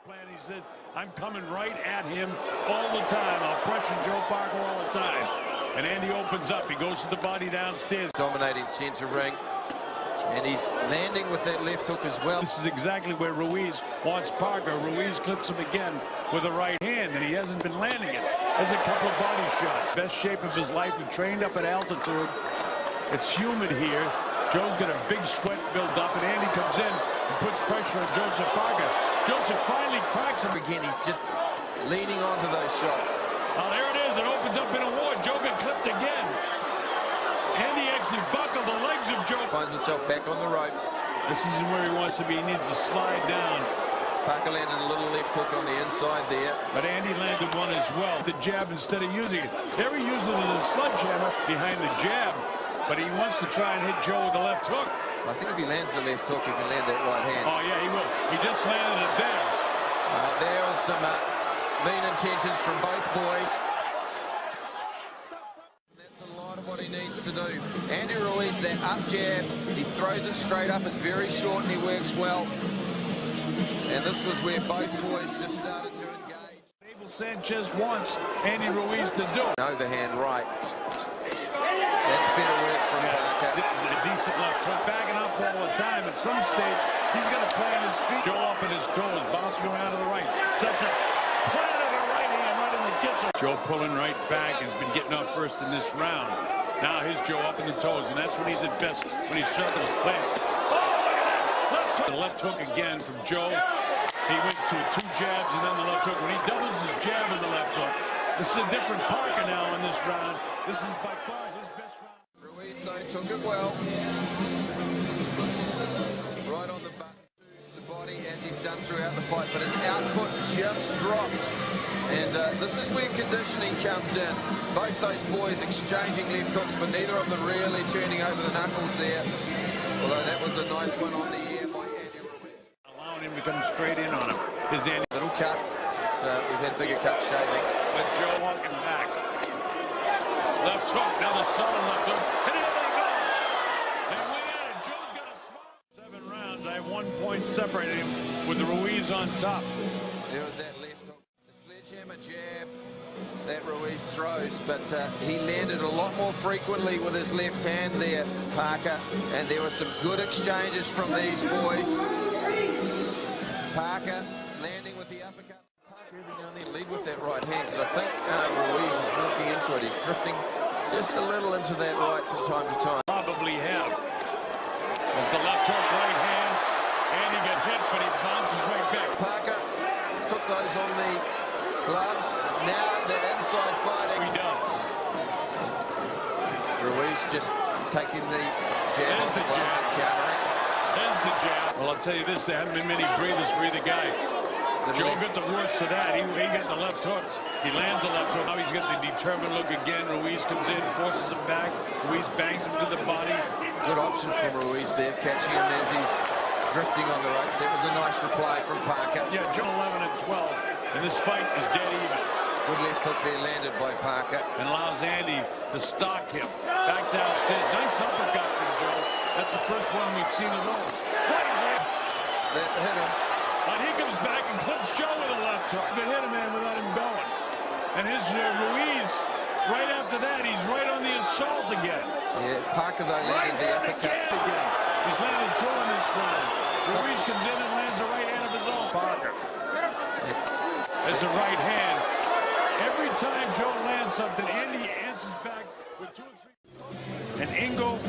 Plan. He said, I'm coming right at him all the time. I'll pressure Joe Parker all the time. And Andy opens up. He goes to the body downstairs. Dominating center ring. And he's landing with that left hook as well. This is exactly where Ruiz wants Parker. Ruiz clips him again with a right hand, and he hasn't been landing it. There's a couple of body shots. Best shape of his life. He trained up at altitude. It's humid here. Joe's got a big sweat build up, and Andy comes in and puts pressure on Joseph Parker. Joseph finally cracks him. Again, he's just leaning onto those shots. Oh, there it is. It opens up in a war. Joe got clipped again. Andy actually buckled the legs of Joe. Finds himself back on the ropes. This isn't where he wants to be. He needs to slide down. Parker landed a little left hook on the inside there. But Andy landed one as well. The jab instead of using it. There he used it as a sledgehammer behind the jab. But he wants to try and hit Joe with the left hook. I think if he lands the left hook, he can land that right hand. Oh, yeah, he will. He just landed it there. There was some mean intentions from both boys. That's a lot of what he needs to do. Andy Ruiz, that up jab, he throws it straight up. It's very short and he works well. And this was where both boys just started to engage. Abel Sanchez wants Andy Ruiz to do it. Overhand right. That's better work from Parker. A decent left hook, backing up all the time. At some stage, he's got to plant his feet. Joe up at his toes, bouncing around to the right. Sets it, planted a right hand right in the kisser. Joe pulling right back, has been getting up first in this round. Now here's Joe up in the toes, and that's when he's at best, when he circles plants. Oh, look at that! Left hook. The left hook again from Joe. He went to 2 jabs and then the left hook. When he doubles his jab in the left hook, this is a different Parker now in this round. This is by far his best round. Ruiz took it well. Right on the body as he's done throughout the fight, but his output just dropped. And this is where conditioning comes in. Both those boys exchanging left hooks, but neither of them really turning over the knuckles there. Although that was a nice one on the air by Andy Ruiz. Allowing him to come straight in on him. His Andy. Little cut. So we've had bigger cuts shaving. With Joe walking back. Left hook, now the solid left hook. And here they go. They went at it. Joe's got a smart. 7 rounds. I have 1 point separating him with the Ruiz on top. There was that left hook. The sledgehammer jab that Ruiz throws, but he landed a lot more frequently with his left hand there, Parker. And there were some good exchanges from these boys. Parker landing with the uppercut. Every now and then lead with that right hand, because I think Ruiz is walking into it. He's drifting just a little into that right from time to time. Probably have. As the left hook, right hand, and he got hit, but he bounces right back. Parker took those on the gloves. Now that inside fighting. He does. Ruiz just taking the jab off the gloves and countering. There's the jab. Well, I'll tell you this, there haven't been many breathers for either guy. Joe got the worst of that. He got the left hook. He lands the left hook. Now he's got the determined look again. Ruiz comes in, forces him back. Ruiz bangs him to the body. Good option from Ruiz there, catching him as he's drifting on the ropes. That was a nice reply from Parker. Yeah, Joe 11 and 12. And this fight is dead even. Good left hook there landed by Parker. And allows Andy to stalk him. Back downstairs. Nice uppercut from Joe. That's the first one we've seen of those. That hit him. And he comes back and clips Joe with a left hook. But hit him, man, without him going. And his Ruiz, right after that, he's right on the assault again. Yeah, Parker, though, landed the uppercut. Again. He's landed 2 in this round. Ruiz comes in and lands a right hand of his own. Parker. There's a right hand. Every time Joe lands something, Andy answers back with 2 or 3. And Ingo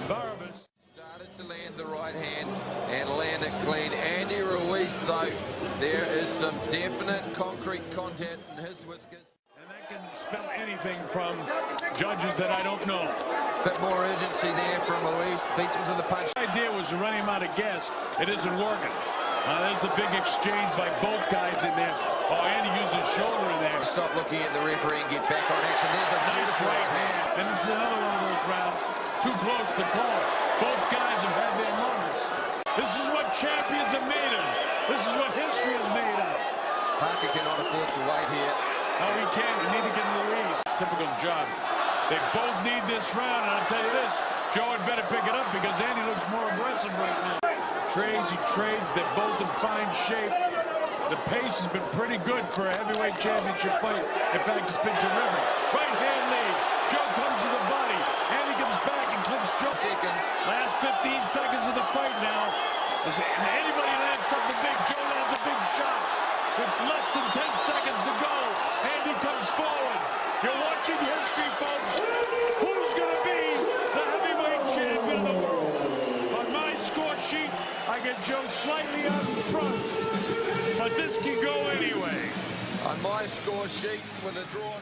Barabas started to land the right hand and land it clean. Andy Ruiz, though, there is some definite concrete content in his whiskers. And that can spell anything from judges that I don't know. Bit more urgency there from Ruiz. Beats him to the punch. The idea was to run him out of gas. It isn't working. There's a big exchange by both guys in there. Oh, Andy used his shoulder in there. Stop looking at the referee and get back on action. There's a nice right hand. And this is another one of those rounds. Too close to call. Both guys have had their moments. This is what champions are made of. This is what history is made of. Parker cannot afford to wait here. No, he can't. We need to get Ruiz. Typical job. They both need this round, and I'll tell you this, Joe had better pick it up because Andy looks more aggressive right now. He trades. They're both in fine shape. The pace has been pretty good for a heavyweight championship fight. In fact, it's been terrific. Right hand lead. Joe comes to the body. Andy comes back and clips Joe. Seconds. Last 15 seconds of the fight now. Does anybody land something big? Joe lands a big shot. With less than 10 seconds to go, Andy comes forward. You're watching history, folks. Who's going to be the heavyweight champion of the world? On my score sheet, I get Joe slightly out in front, but this can go anyway. On my score sheet with a drawn